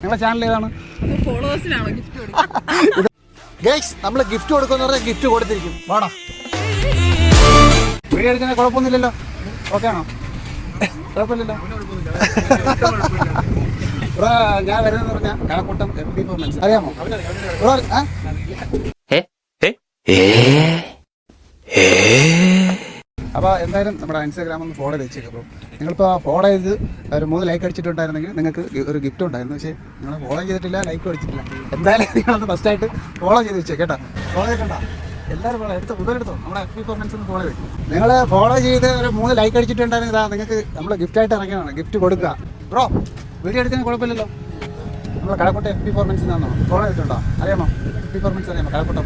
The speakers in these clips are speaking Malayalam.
നിങ്ങളുടെ ചാനൽ ഏതാണ്? ഗൈസ് നമ്മൾ ഗിഫ്റ്റ് കൊടുക്കുമെന്ന് പറഞ്ഞാൽ ഗിഫ്റ്റ് കൊടുത്തിരിക്കും. വാടാ, വീഡിയോ എടുക്കുന്ന കുഴപ്പമൊന്നുമില്ലല്ലോ? ഓക്കെ ആണോ? കുഴപ്പമില്ലല്ലോ. ബ്രോ ഞാൻ വരുന്നതെന്ന് പറഞ്ഞാൽ കഴക്കൂട്ടം FD പെർഫോമൻസ് അറിയാമോ ബ്രോ? അപ്പോൾ എന്തായാലും നമ്മുടെ ഇൻസ്റ്റാഗ്രാം ഒന്ന് ഫോളോ ചെയ്ത് വെച്ചേക്കാം ബ്രോ. നിങ്ങളിപ്പോൾ ഫോളോ ചെയ്ത് ഒരു 3 ലൈക്ക് അടിച്ചിട്ടുണ്ടായിരുന്നെങ്കിൽ നിങ്ങൾക്ക് ഒരു ഗിഫ്റ്റ് ഉണ്ടായിരുന്നു. പക്ഷേ നിങ്ങൾ ഫോളോ ചെയ്തിട്ടില്ല, ലൈക്കും അടിച്ചിട്ടില്ല. എന്തായാലും നിങ്ങളൊന്ന് ഫസ്റ്റായിട്ട് ഫോളോ ചെയ്ത് വെച്ചേ കേട്ടോ. ഫോളോ ചെയ്തിട്ടുണ്ടോ? എല്ലാവരും ഫോളോ എടുത്തോ, മുതലെടുത്തോ. നമ്മുടെ FD പെർഫോമൻസ് ഒന്ന് ഫോളോ ചെയ്തു. നിങ്ങൾ ഫോളോ ചെയ്ത് ഒരു 3 ലൈക്ക് അടിച്ചിട്ടുണ്ടായിരുന്നെങ്കിൽ ഇതാ നിങ്ങൾക്ക് നമ്മൾ ഗിഫ്റ്റായിട്ട് ഇറങ്ങിയാണ്. ഗിഫ്റ്റ് കൊടുക്കുക ബ്രോ. വീഡിയോ എടുക്കാൻ കുഴപ്പമില്ലല്ലോ. നമ്മളെ കഴക്കൂട്ടം FD പെർഫോമൻസ് നിന്നാണോ? ഫോളോ ചെയ്തിട്ടുണ്ടോ? അറിയാമോ? FD പെർഫോമൻസ് അറിയാമോ കഴക്കൂട്ടം?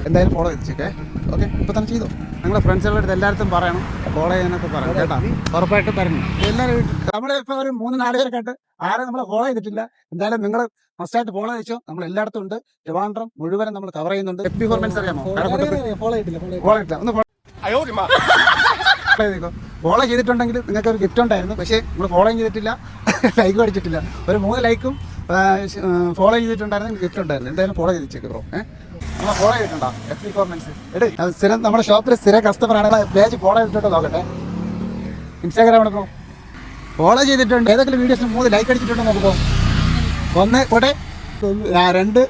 എന്തായാലും ഫോളോ ചെയ്തേക്കേ. ഓക്കെ, ഇപ്പോൾ തന്നെ ചെയ്തോ. നിങ്ങളുടെ ഫ്രണ്ട്സുകളുടെ അടുത്ത് എല്ലായിടത്തും പറയണം, ഫോളോ ചെയ്യാനൊക്കെ പറയണം കേട്ടോ. ഉറപ്പായിട്ടും പറഞ്ഞു. എല്ലാവരും നമ്മുടെ ഇപ്പോൾ ഒരു 3-4 പേരൊക്കെ ആയിട്ട് ആരും നമ്മളെ ഫോളോ ചെയ്തിട്ടില്ല. എന്തായാലും നിങ്ങൾ മസ്റ്റായിട്ട് ഫോളോ ചെയ്ച്ചോ. നമ്മൾ എല്ലായിടത്തും ഉണ്ട്. ട്രിവാൻഡ്രം മുഴുവനും നമ്മൾ കവർ ചെയ്യുന്നുണ്ട്. FD പെർഫോമൻസ് അറിയാമോ? ഫോളോ ചെയ്തിട്ടില്ല. ഒന്ന് ഫോളോ ചെയ്തിട്ടുണ്ടെങ്കിൽ നിങ്ങൾക്ക് ഒരു ഗിഫ്റ്റ് ഉണ്ടായിരുന്നു. പക്ഷേ നമ്മൾ ഫോളോ ചെയ്തിട്ടില്ല, ലൈക്കും അടിച്ചിട്ടില്ല. ഒരു 3 ലൈക്കും ഫോളോ ചെയ്തിട്ടുണ്ടായിരുന്നു, ഗിഫ്റ്റ് ഉണ്ടായിരുന്നു. എന്തായാലും ഫോളോ ചെയ്തിട്ടേക്ക് ബ്രോ. നമ്മൾ ഫോളോ ചെയ്തിട്ടുണ്ടോ FD പെർഫോമൻസ്? സ്ഥിരം നമ്മുടെ ഷോപ്പിൽ സ്ഥിര കസ്റ്റമർ ആണ്. പേജ് ഫോളോ ചെയ്തിട്ടുണ്ടോ നോക്കട്ടെ. ഇൻസ്റ്റാഗ്രാമാണ് ബ്രോ. ഫോളോ ചെയ്തിട്ടുണ്ട്. ഏതെങ്കിലും വീഡിയോസിന് 3 ലൈക്ക് അടിച്ചിട്ടുണ്ടോ നോക്കുമ്പോ? 1 കോട്ടെ 2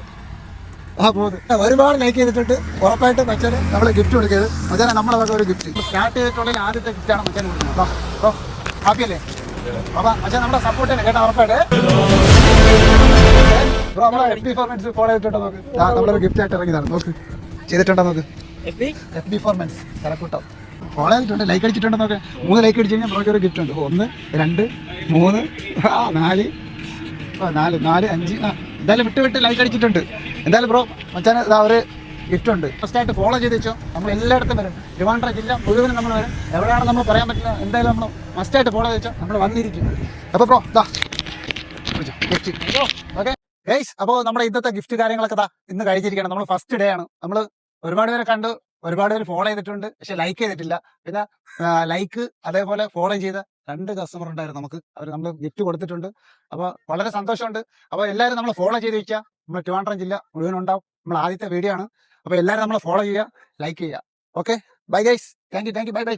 ഒരുപാട് ലൈക്ക് ചെയ്തിട്ടുണ്ട്. ഉറപ്പായിട്ട് മച്ചാന് നമ്മൾ ഗിഫ്റ്റ് കൊടുക്കരുത്. മച്ചാനെ നമ്മളെ വക ഒരു ഗിഫ്റ്റ് സ്റ്റാർട്ട് ചെയ്തിട്ടുണ്ടെങ്കിൽ ആദ്യത്തെ ഗിഫ്റ്റാണ് മച്ചാൻ കൊടുക്കുന്നത്. ബ്രോ ഹാപ്പിയല്ലേ? അപ്പോൾ മച്ചാൻ നമ്മളെ സപ്പോർട്ട് ചെയ്യണം കേട്ടോ. ഉറപ്പായിട്ട് ബ്രോ നമ്മളെ FD പെർഫോമൻസ് ഫോളോ ചെയ്തിട്ടുണ്ടോ നോക്ക്. നമ്മളൊരു ഗിഫ്റ്റ് ആയിട്ട് ഇറങ്ങിയതാണ്. നോക്ക്, ചെയ്തിട്ടുണ്ടോ നോക്ക്. FD പെർഫോമൻസ് കഴക്കൂട്ടം ഫോളോ ചെയ്തിട്ടുണ്ട്, ലൈക്ക് അടിച്ചിട്ടുണ്ടോ നോക്ക്. 3 ലൈക്ക് അടിച്ച് കഴിഞ്ഞാൽ ബ്രോയ്ക്ക് ഒരു ഗിഫ്റ്റ് ഉണ്ട്. 1 2 3 4 4 5 എന്തായാലും വിട്ട് ലൈക്ക് അടിച്ചിട്ടുണ്ട്. എന്തായാലും ബ്രോ മച്ചാൻ ഇതാ ഒരു ഗിഫ്റ്റ് ഉണ്ട്. ഫസ്റ്റായിട്ട് ഫോളോ ചെയ്ത് വെച്ചോ. നമ്മൾ എല്ലായിടത്തും വരും. ട്രിവാൻഡ്രം ജില്ല മുഴുവനും നമ്മൾ വരും. എവിടെയാണെന്ന് നമ്മൾ പറയാൻ പറ്റില്ല. എന്തായാലും നമ്മൾ മസ്റ്റായിട്ട് ഫോളോ ചെയ്ത് വെച്ചോ. നമ്മൾ വന്നിരിക്കും. അപ്പോൾ ബ്രോ ഇതാ ഗിഫ്റ്റ്. ഓക്കെ ഗൈസ്, അപ്പോൾ നമ്മുടെ ഇന്നത്തെ ഗിഫ്റ്റ് കാര്യങ്ങളൊക്കെ ഇതാ ഇന്ന് കഴിച്ചിരിക്കണം. നമ്മൾ ഫസ്റ്റ് ഡേ ആണ്. നമ്മൾ ഒരുപാട് പേരെ കണ്ട്, ഒരുപാട് പേര് ഫോളോ ചെയ്തിട്ടുണ്ട്, പക്ഷെ ലൈക്ക് ചെയ്തിട്ടില്ല. പിന്നെ ലൈക്ക് അതേപോലെ ഫോളോ ചെയ്ത 2 കസ്റ്റമർ ഉണ്ടായിരുന്നു നമുക്ക്. അവർ നമ്മൾ ഗിഫ്റ്റ് കൊടുത്തിട്ടുണ്ട്. അപ്പോൾ വളരെ സന്തോഷമുണ്ട്. അപ്പോൾ എല്ലാവരും നമ്മൾ ഫോളോ ചെയ്ത് വെക്കുക. നമ്മൾ ട്രിവാൻഡ്രം ജില്ല മുഴുവൻ ഉണ്ടാവും. നമ്മൾ ആദ്യത്തെ വീഡിയോ ആണ്. അപ്പോൾ എല്ലാവരും നമ്മളെ ഫോളോ ചെയ്യുക, ലൈക്ക് ചെയ്യുക. Okay bye guys. Thank you. By.